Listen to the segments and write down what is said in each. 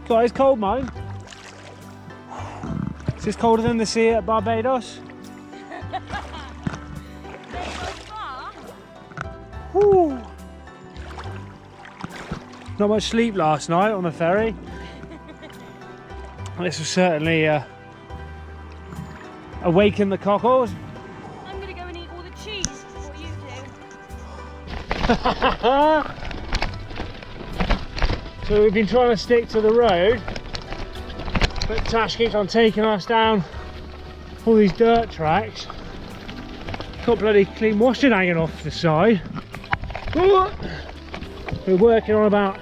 God, it's cold, mate. Is this colder than the sea at Barbados? Woo. Not much sleep last night on the ferry. This will certainly awaken the cockles. I'm going to go and eat all the cheese. What you do? So we've been trying to stick to the road, but Tash keeps on taking us down all these dirt tracks. Got bloody clean washing hanging off the side. We're working on about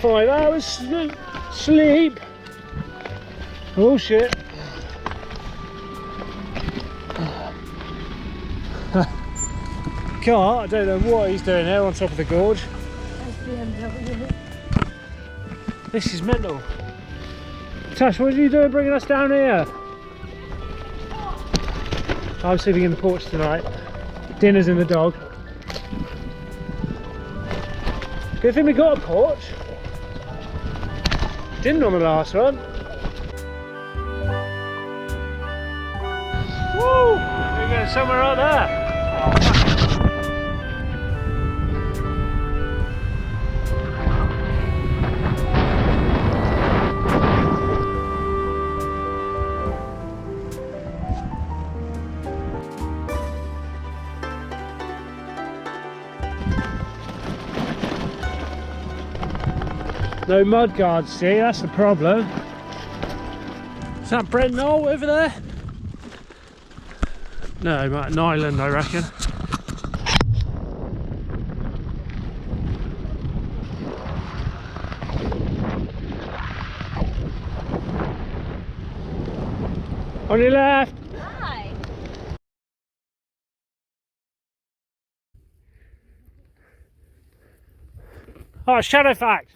5 hours sleep. Oh shit. Car, I don't know what he's doing here on top of the gorge. This is mental. Tash, what are you doing bringing us down here? I'm sleeping in the porch tonight. Dinner's in the dog. Good thing we got a porch. Didn't on the last one. Woo! We're going somewhere out there. No mud guards, see, that's the problem. Is that Brent Knoll over there? No, an island, I reckon. On your left. Hi. Oh, shadow fact.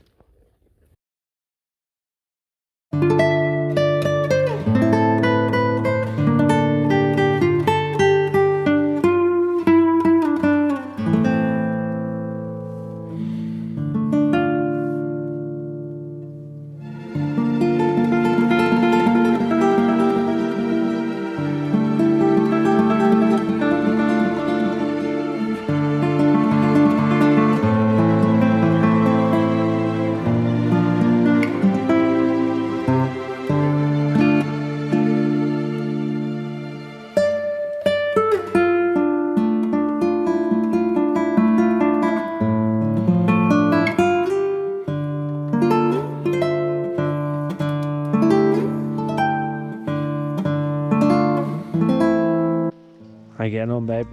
How you getting on, babe?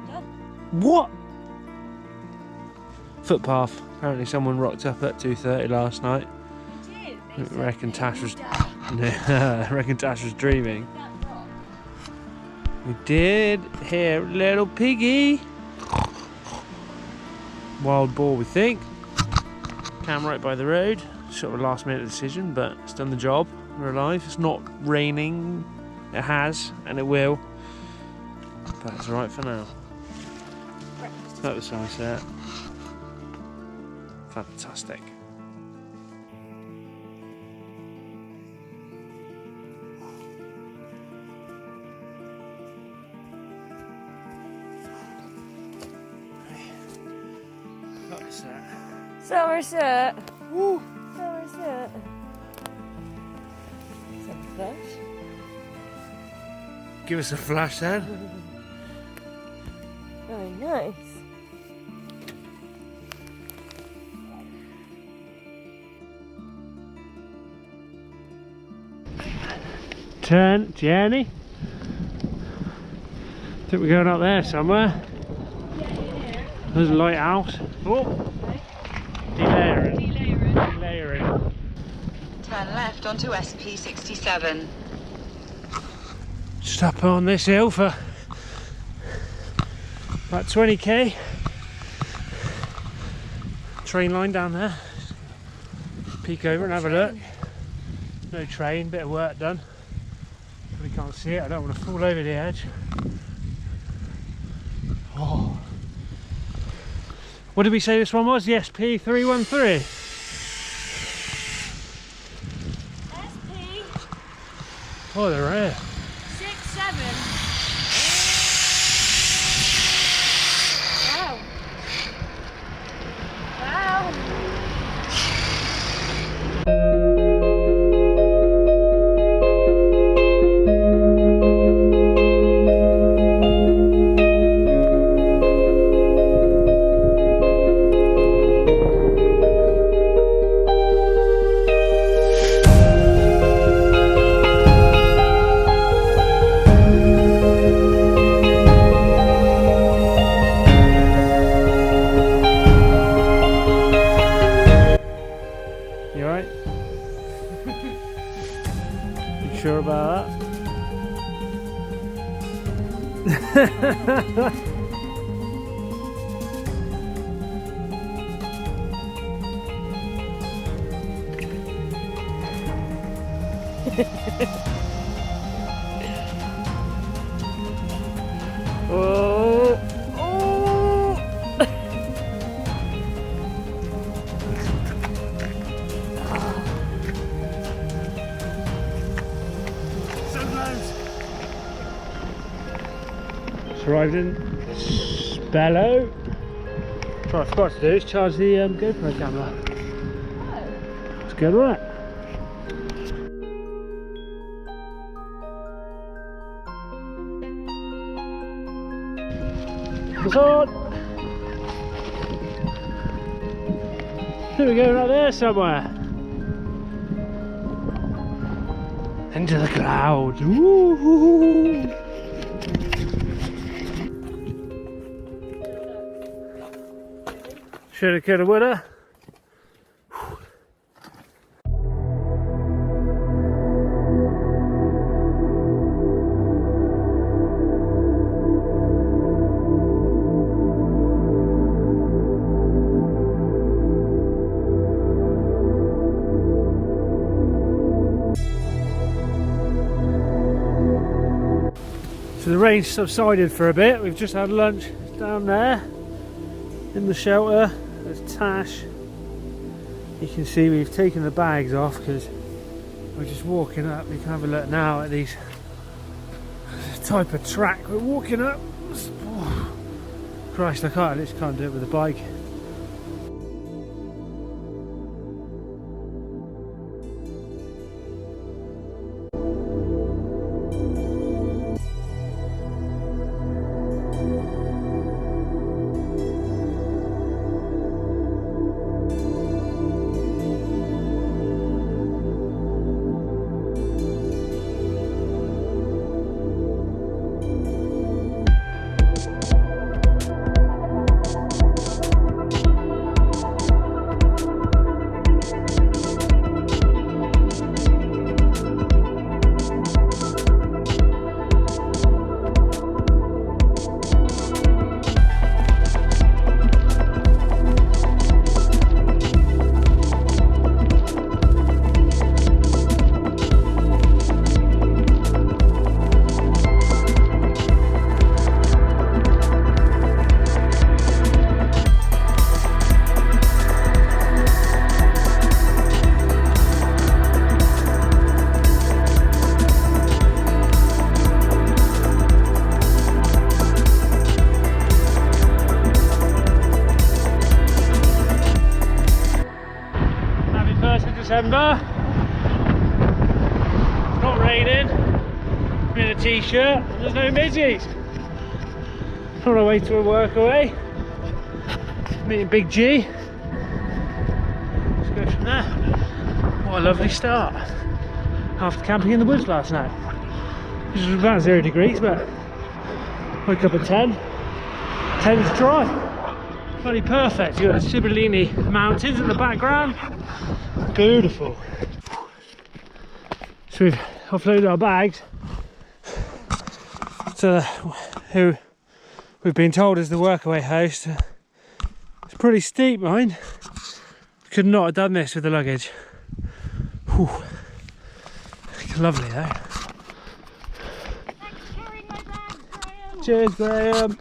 Done. What? Footpath. Apparently someone rocked up at 2:30 last night. Did. I reckon Tash was I reckon Tash was dreaming. We did hear a little piggy. Wild boar, we think. Camp right by the road. Sort of a last minute decision, but it's done the job. We're alive. It's not raining. It has, and it will. But it's alright for now. That was sunset. Fantastic. Somerset. Woo. Somerset. Is that a flash? Give us a flash then. Very nice. Turn, Jenny. I think we're going up there somewhere. There's a lighthouse. Oh. Delayering. Turn left onto SP67. Just up on this hill for about 20k. Train line down there. Peek over and have a look. No train, bit of work done. Probably can't see it, I don't want to fall over the edge. Oh. What did we say this one was? The SP313. Oh, they're rare. 6, 7. Wow. Wow. You alright? You sure about that? Oh! Oh! So close! Just arrived in Spello. What I forgot to do is charge the GoPro camera. It's good, right? It's on! Here we go, right there somewhere. Into the clouds. Woo-hoo-hoo. Shoulda, coulda, woulda. So the rain subsided for a bit. We've just had lunch down there in the shelter. There's Tash. You can see we've taken the bags off because we're just walking up. You can have a look now at these type of track we're walking up. Oh, Christ, I just can't do it with a bike. December. It's not raining. I'm in a t-shirt. There's no midges. On our way to a Workaway. Meeting Big G. Let's go from there. What a lovely start. After camping in the woods last night. It was about 0 degrees, but woke up at 10. 10's dry. Bloody perfect. You've got the Sibillini mountains in the background. Beautiful. So we've offloaded our bags to who we've been told is the Workaway host. It's pretty steep, mind. Could not have done this with the luggage. Whew. Lovely though. Thanks for carrying my bags, Graham. Cheers, Graham.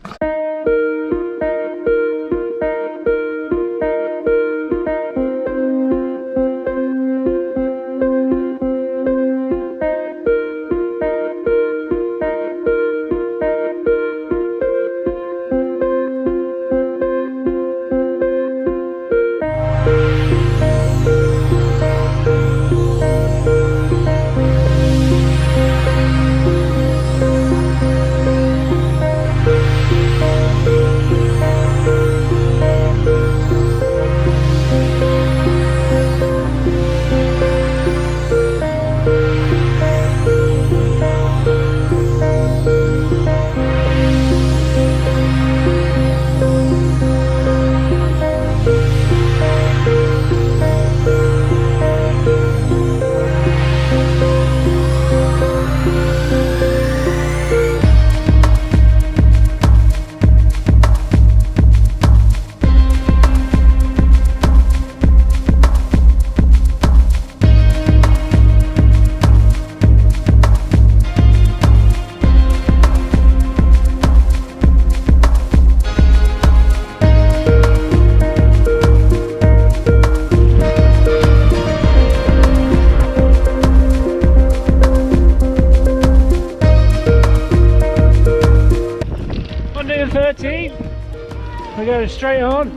straight on.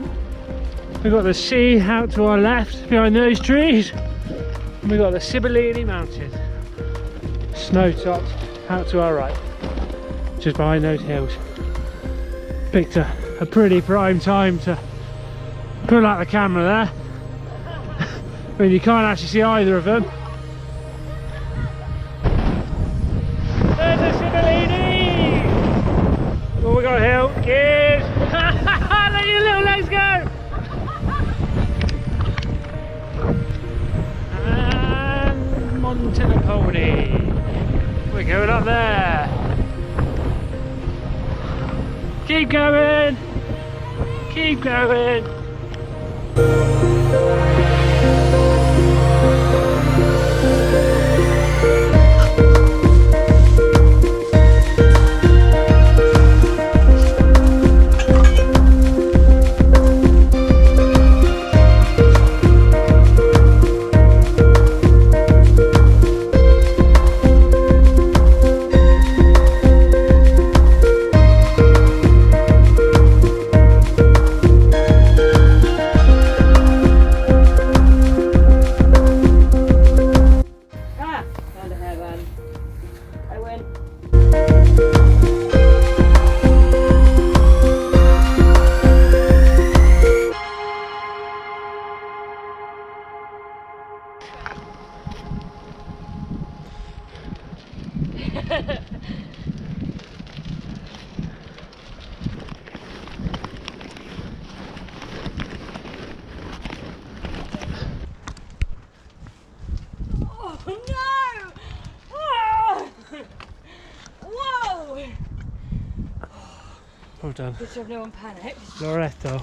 We've got the sea out to our left behind those trees. And we've got the Civitavecchia mountain, snow topped, out to our right, just behind those hills. Picked a pretty prime time to pull out the camera there. I mean, you can't actually see either of them. There's the Civitavecchia! Oh, we got a hill. Cheers! Let your little legs go! And Montegro. We're going up there. Keep going! Keep going! Well done. Good job no one panicked. Loretto.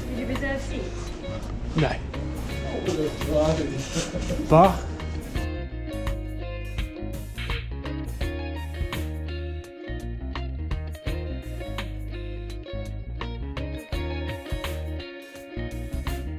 Did you reserve seats? No. But